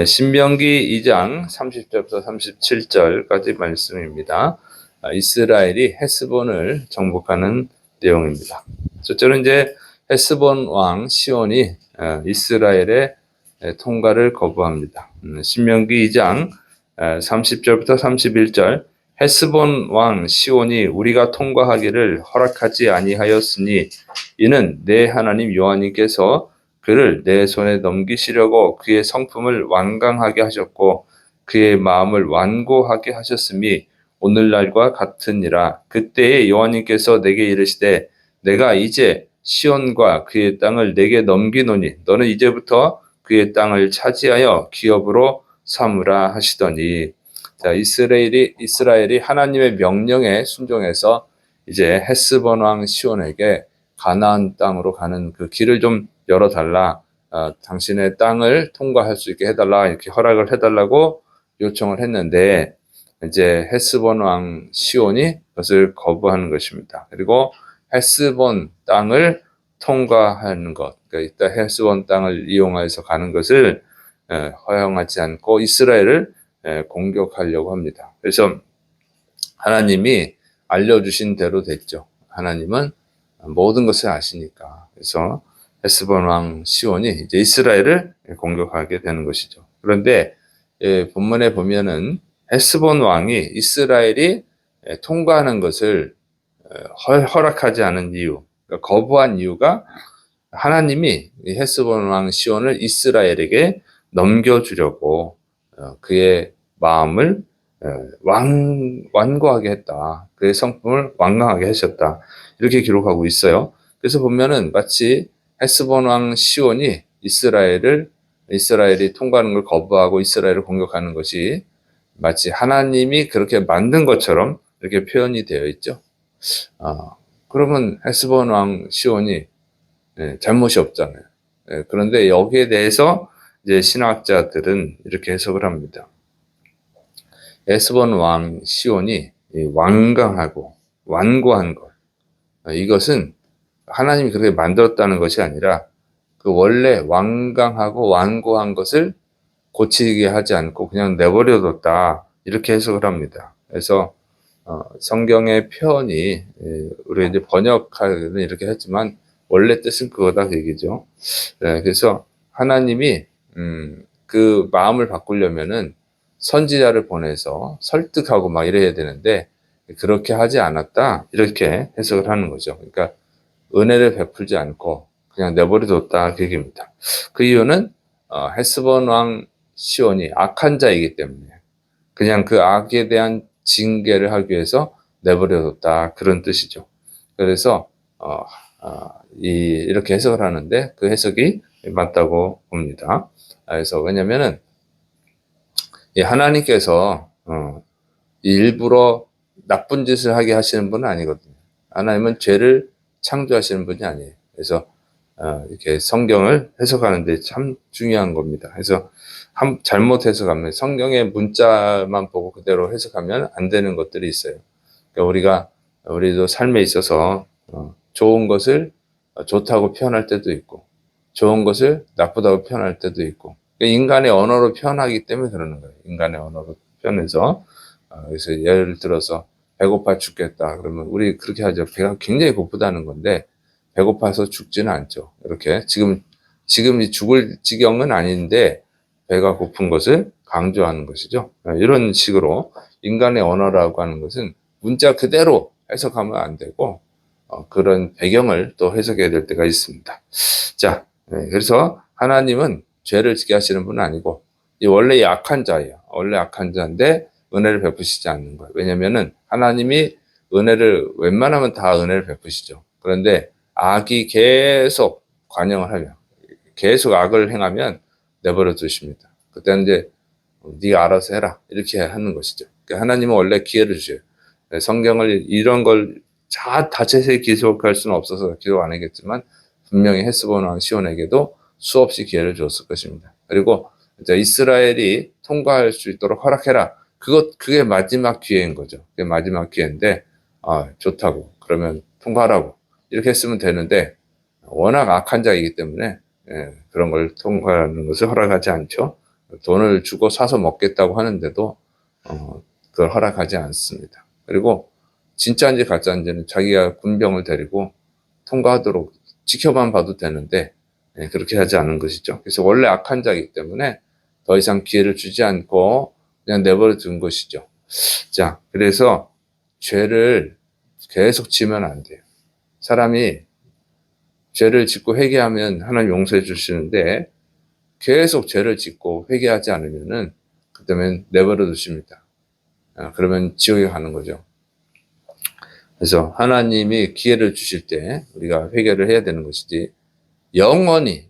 신명기 2장 30절부터 37절까지 말씀입니다. 이스라엘이 헤스본을 정복하는 내용입니다. 첫째로 이제 헤스본 왕 시온이 이스라엘의 통과를 거부합니다. 신명기 2장 30절부터 31절 헤스본 왕 시온이 우리가 통과하기를 허락하지 아니하였으니 이는 내 하나님 여호와께서 그를 내 손에 넘기시려고 그의 성품을 완강하게 하셨고 그의 마음을 완고하게 하셨음이 오늘날과 같으니라. 그때에 여호와께서 내게 이르시되 내가 이제 시온과 그의 땅을 내게 넘기노니 너는 이제부터 그의 땅을 차지하여 기업으로 삼으라 하시더니, 자, 이스라엘이 하나님의 명령에 순종해서 이제 헤스본 왕 시온에게 가나안 땅으로 가는 그 길을 좀 열어달라, 당신의 땅을 통과할 수 있게 해달라, 이렇게 허락을 해달라고 요청을 했는데, 이제 헤스본 왕 시온이 그것을 거부하는 것입니다. 그리고 헤스본 땅을 통과하는 것, 그러니까 이따 헤스본 땅을 이용해서 가는 것을 허용하지 않고 이스라엘을 공격하려고 합니다. 그래서 하나님이 알려주신 대로 됐죠. 하나님은 모든 것을 아시니까. 그래서 헤스본 왕 시온이 이제 이스라엘을 공격하게 되는 것이죠. 그런데 본문에 보면은 헤스본 왕이 이스라엘이 통과하는 것을 허락하지 않은 이유, 그러니까 거부한 이유가 하나님이 헤스본 왕 시온을 이스라엘에게 넘겨주려고 그의 마음을 완고하게 했다. 그의 성품을 완강하게 하셨다. 이렇게 기록하고 있어요. 그래서 보면은 마치 헤스본 왕 시온이 이스라엘이 통과하는 걸 거부하고 이스라엘을 공격하는 것이 마치 하나님이 그렇게 만든 것처럼 이렇게 표현이 되어 있죠. 그러면 헤스본 왕 시온이 잘못이 없잖아요. 그런데 여기에 대해서 이제 신학자들은 이렇게 해석을 합니다. 헤스본 왕 시온이 완강하고 완고한 것, 이것은 하나님이 그렇게 만들었다는 것이 아니라 그 원래 완강하고 완고한 것을 고치게 하지 않고 그냥 내버려뒀다, 이렇게 해석을 합니다. 그래서 성경의 표현이 우리 이제 번역하는 이렇게 했지만 원래 뜻은 그거다, 그 얘기죠. 그래서 하나님이 그 마음을 바꾸려면은 선지자를 보내서 설득하고 막 이래야 되는데 그렇게 하지 않았다, 이렇게 해석을 하는 거죠. 그러니까 은혜를 베풀지 않고 그냥 내버려뒀다, 그 얘기입니다. 그 이유는 헤스본 왕 시온이 악한 자이기 때문에 그냥 그 악에 대한 징계를 하기 위해서 내버려뒀다, 그런 뜻이죠. 그래서 이렇게 해석을 하는데 그 해석이 맞다고 봅니다. 그래서 왜냐면은 하나님께서 일부러 나쁜 짓을 하게 하시는 분은 아니거든요. 하나님은 죄를 창조하시는 분이 아니에요. 그래서 이렇게 성경을 해석하는데 참 중요한 겁니다. 그래서 잘못 해석하면, 성경의 문자만 보고 그대로 해석하면 안 되는 것들이 있어요. 그러니까 우리도 삶에 있어서 좋은 것을 좋다고 표현할 때도 있고 좋은 것을 나쁘다고 표현할 때도 있고, 그러니까 인간의 언어로 표현하기 때문에 그러는 거예요. 인간의 언어로 표현해서 그래서 예를 들어서 배고파 죽겠다 그러면 우리 그렇게 하죠. 배가 굉장히 고프다는 건데 배고파서 죽지는 않죠. 이렇게 지금 죽을 지경은 아닌데 배가 고픈 것을 강조하는 것이죠. 이런 식으로 인간의 언어라고 하는 것은 문자 그대로 해석하면 안 되고 그런 배경을 또 해석해야 될 때가 있습니다. 자, 그래서 하나님은 죄를 지게 하시는 분은 아니고 원래 약한 자예요. 원래 약한 자인데 은혜를 베푸시지 않는 거예요. 왜냐면은 하나님이 웬만하면 다 은혜를 베푸시죠. 그런데 악이 계속 관영을 하면, 계속 악을 행하면 내버려 두십니다. 그때는 이제 네가 알아서 해라, 이렇게 하는 것이죠. 그러니까 하나님은 원래 기회를 주셔요. 성경을 이런 걸 자세히 기록할 수는 없어서 기록 안 하겠지만 분명히 헤스본 왕 시온에게도 수없이 기회를 줬을 것입니다. 그리고 이제 이스라엘이 통과할 수 있도록 허락해라. 그게 마지막 기회인 거죠. 그게 마지막 기회인데 좋다고, 그러면 통과하라고 이렇게 했으면 되는데 워낙 악한 자이기 때문에 그런 걸 통과하는 것을 허락하지 않죠. 돈을 주고 사서 먹겠다고 하는데도 그걸 허락하지 않습니다. 그리고 진짜인지 가짜인지는 자기가 군병을 데리고 통과하도록 지켜만 봐도 되는데 그렇게 하지 않은 것이죠. 그래서 원래 악한 자이기 때문에 더 이상 기회를 주지 않고 그냥 내버려 둔 것이죠. 자, 그래서 죄를 계속 지면 안 돼요. 사람이 죄를 짓고 회개하면 하나님 용서해 주시는데 계속 죄를 짓고 회개하지 않으면은 그다음에 내버려 두십니다. 그러면 지옥에 가는 거죠. 그래서 하나님이 기회를 주실 때 우리가 회개를 해야 되는 것이지 영원히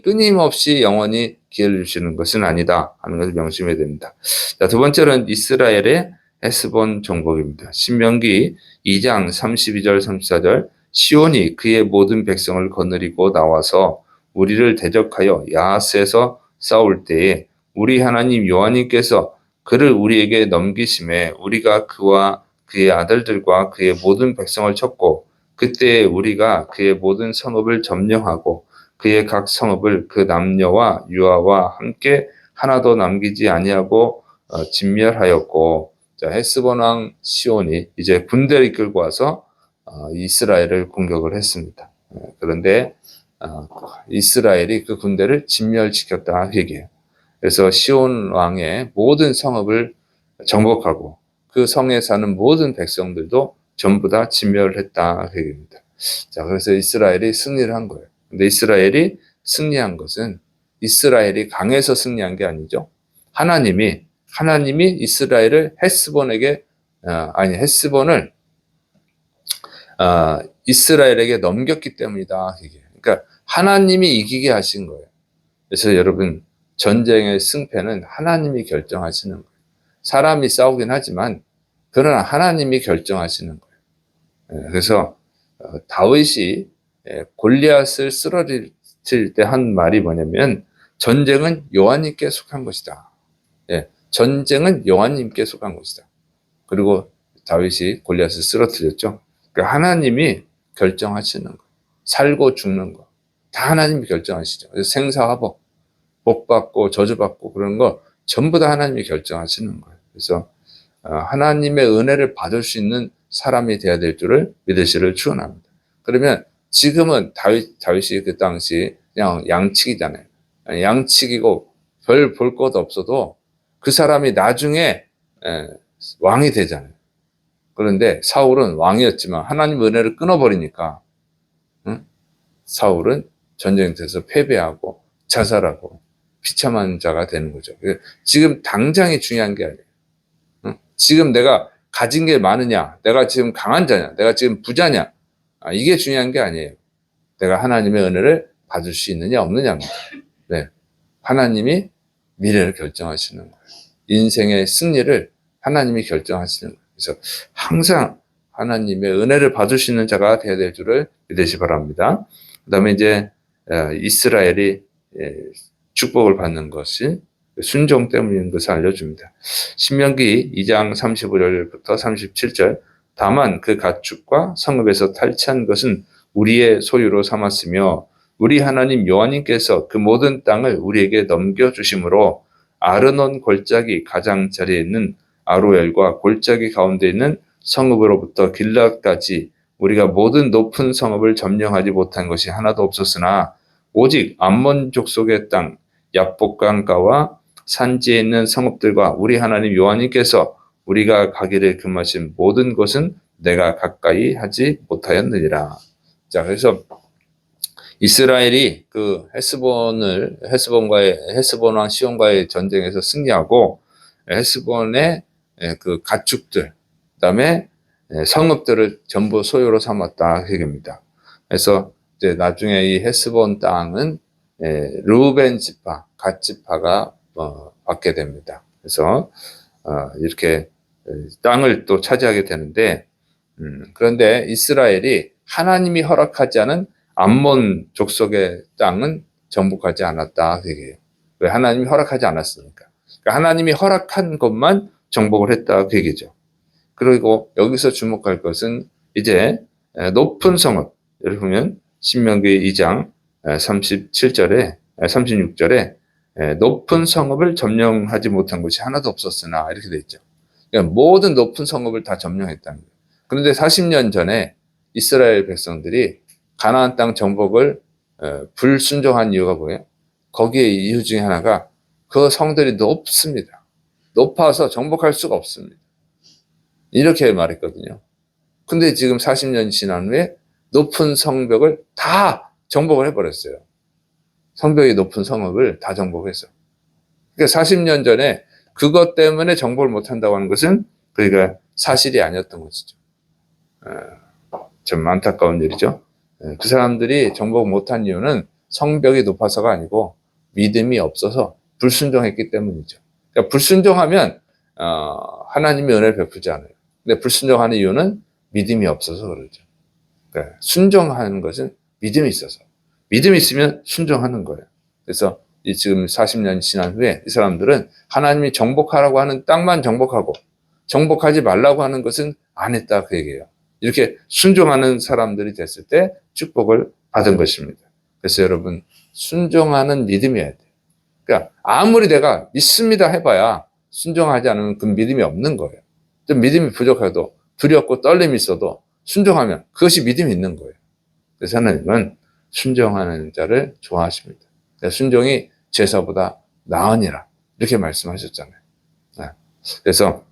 끊임없이 영원히 기회를 주시는 것은 아니다 하는 것을 명심해야 됩니다. 자, 두 번째는 이스라엘의 헤스본 정복입니다. 신명기 2장 32절 34절 시온이 그의 모든 백성을 거느리고 나와서 우리를 대적하여 야하스에서 싸울 때에 우리 하나님 여호와님께서 그를 우리에게 넘기심에 우리가 그와 그의 아들들과 그의 모든 백성을 쳤고 그때 우리가 그의 모든 성읍을 점령하고 그의 각 성읍을 그 남녀와 유아와 함께 하나도 남기지 아니하고 진멸하였고, 자, 헤스본 왕 시온이 이제 군대를 이끌고 와서 이스라엘을 공격을 했습니다. 그런데 이스라엘이 그 군대를 진멸시켰다 얘기해요. 그래서 시온 왕의 모든 성읍을 정복하고 그 성에 사는 모든 백성들도 전부 다 진멸을 했다 얘기입니다. 자, 그래서 이스라엘이 승리를 한 거예요. 근데 이스라엘이 승리한 것은 이스라엘이 강해서 승리한 게 아니죠. 하나님이 이스라엘을 헤스본을 이스라엘에게 넘겼기 때문이다. 그러니까 하나님이 이기게 하신 거예요. 그래서 여러분 전쟁의 승패는 하나님이 결정하시는 거예요. 사람이 싸우긴 하지만 그러나 하나님이 결정하시는 거예요. 그래서 다윗이 골리앗을 쓰러질 때 한 말이 뭐냐면 전쟁은 여호와님께 속한 것이다. 전쟁은 여호와님께 속한 것이다. 그리고 다윗이 골리앗을 쓰러뜨렸죠. 그러니까 하나님이 결정하시는 거, 살고 죽는 거, 다 하나님이 결정하시죠. 그래서 생사화복, 복받고 저주받고 그런 거 전부 다 하나님이 결정하시는 거예요. 그래서 하나님의 은혜를 받을 수 있는 사람이 되어야 될 줄을 믿으시를 축원합니다. 그러면 지금은 다윗이 그 당시 그냥 양치기잖아요. 양치기고 별 볼 것 없어도 그 사람이 나중에 왕이 되잖아요. 그런데 사울은 왕이었지만 하나님 은혜를 끊어버리니까 사울은 전쟁터에서 패배하고 자살하고 비참한 자가 되는 거죠. 지금 당장이 중요한 게 아니에요. 지금 내가 가진 게 많으냐, 내가 지금 강한 자냐, 내가 지금 부자냐, 이게 중요한 게 아니에요. 내가 하나님의 은혜를 받을 수 있느냐 없느냐입니다. 네. 하나님이 미래를 결정하시는 거예요. 인생의 승리를 하나님이 결정하시는 거예요. 그래서 항상 하나님의 은혜를 받을 수 있는 자가 되어야 될 줄을 믿으시 바랍니다. 그 다음에 이제 이스라엘이 축복을 받는 것이 순종 때문인 것을 알려줍니다. 신명기 2장 35절부터 37절 다만 그 가축과 성읍에서 탈취한 것은 우리의 소유로 삼았으며 우리 하나님 여호와님께서 그 모든 땅을 우리에게 넘겨주심으로 아르논 골짜기 가장자리에 있는 아로엘과 골짜기 가운데 있는 성읍으로부터 길앗까지 우리가 모든 높은 성읍을 점령하지 못한 것이 하나도 없었으나 오직 암몬 족속의 땅 야복강가와 산지에 있는 성읍들과 우리 하나님 여호와님께서 우리가 가기를 금하신 모든 곳은 내가 가까이 하지 못하였느니라. 자, 그래서 이스라엘이 그 헤스본 왕 시온과의 전쟁에서 승리하고 헤스본의 그 가축들, 그다음에 성읍들을 전부 소유로 삼았다 얘기입니다. 그래서 이제 나중에 이 헤스본 땅은 르우벤 지파, 갓 지파가 받게 됩니다. 그래서 이렇게 땅을 또 차지하게 되는데, 그런데 이스라엘이 하나님이 허락하지 않은 암몬 족속의 땅은 정복하지 않았다 얘기해요. 왜? 하나님이 허락하지 않았으니까. 그러니까 하나님이 허락한 것만 정복을 했다 그 얘기죠. 그리고 여기서 주목할 것은 이제 높은 성읍, 여기 보면 신명기 2장 37절에 36절에 높은 성읍을 점령하지 못한 곳이 하나도 없었으나 이렇게 돼 있죠. 그러니까 모든 높은 성읍을 다 점령했다는 거예요. 그런데 40년 전에 이스라엘 백성들이 가나안 땅 정복을 불순종한 이유가 뭐예요? 거기에 이유 중에 하나가 그 성들이 높습니다. 높아서 정복할 수가 없습니다. 이렇게 말했거든요. 근데 지금 40년 지난 후에 높은 성벽을 다 정복을 해버렸어요. 성벽이 높은 성읍을 다 정복했어. 그러니까 40년 전에 그것 때문에 정복을 못한다고 하는 것은 그러니까 사실이 아니었던 것이죠. 좀 안타까운 일이죠. 그 사람들이 정복 못한 이유는 성벽이 높아서가 아니고 믿음이 없어서 불순종했기 때문이죠. 그러니까 불순종하면 하나님이 은혜를 베풀지 않아요. 근데 불순종하는 이유는 믿음이 없어서 그러죠. 그러니까 순종하는 것은 믿음이 있어서. 믿음이 있으면 순종하는 거예요. 그래서 지금 40년 지난 후에 이 사람들은 하나님이 정복하라고 하는 땅만 정복하고 정복하지 말라고 하는 것은 안 했다 그 얘기예요. 이렇게 순종하는 사람들이 됐을 때 축복을 받은 것입니다. 그래서 여러분 순종하는 믿음이어야 돼요. 그러니까 아무리 내가 믿습니다 해봐야 순종하지 않으면 그 믿음이 없는 거예요. 좀 믿음이 부족해도 두렵고 떨림이 있어도 순종하면 그것이 믿음이 있는 거예요. 그래서 하나님은 순종하는 자를 좋아하십니다. 순종이 제사보다 나으니라 이렇게 말씀하셨잖아요. 그래서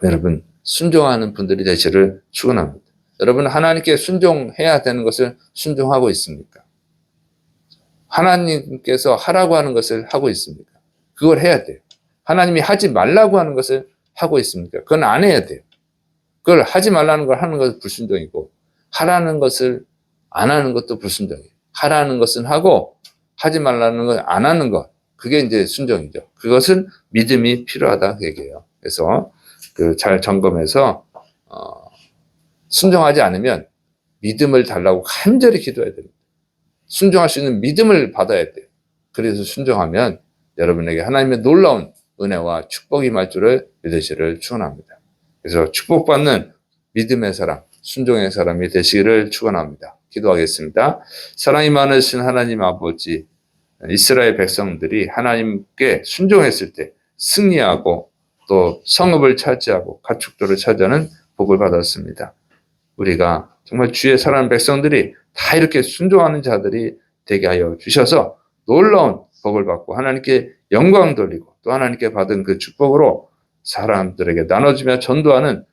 여러분 순종하는 분들이 되시를 축원합니다. 여러분 하나님께 순종해야 되는 것을 순종하고 있습니까? 하나님께서 하라고 하는 것을 하고 있습니까? 그걸 해야 돼요. 하나님이 하지 말라고 하는 것을 하고 있습니까? 그건 안 해야 돼요. 그걸 하지 말라는 걸 하는 것은 불순종이고 하라는 것을 안 하는 것도 불순종이에요. 하라는 것은 하고 하지 말라는 걸 안 하는 것 그게 이제 순종이죠. 그것은 믿음이 필요하다 그 얘기예요. 그래서 잘 점검해서 순종하지 않으면 믿음을 달라고 간절히 기도해야 됩니다. 순종할 수 있는 믿음을 받아야 돼요. 그래서 순종하면 여러분에게 하나님의 놀라운 은혜와 축복이 임할 줄을 믿으시를 축원합니다. 그래서 축복받는 믿음의 사람, 순종의 사람이 되시기를 축원합니다. 기도하겠습니다. 사랑이 많으신 하나님 아버지, 이스라엘 백성들이 하나님께 순종했을 때 승리하고 또 성읍을 차지하고 가축도를 차지하는 복을 받았습니다. 우리가 정말 주의 사랑하는 백성들이 다 이렇게 순종하는 자들이 되게 하여 주셔서 놀라운 복을 받고 하나님께 영광 돌리고 또 하나님께 받은 그 축복으로 사람들에게 나눠주며 전도하는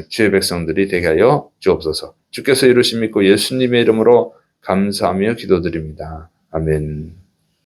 주의 백성들이 되게 하여 주옵소서. 주께서 이루심 믿고 예수님의 이름으로 감사하며 기도드립니다. 아멘.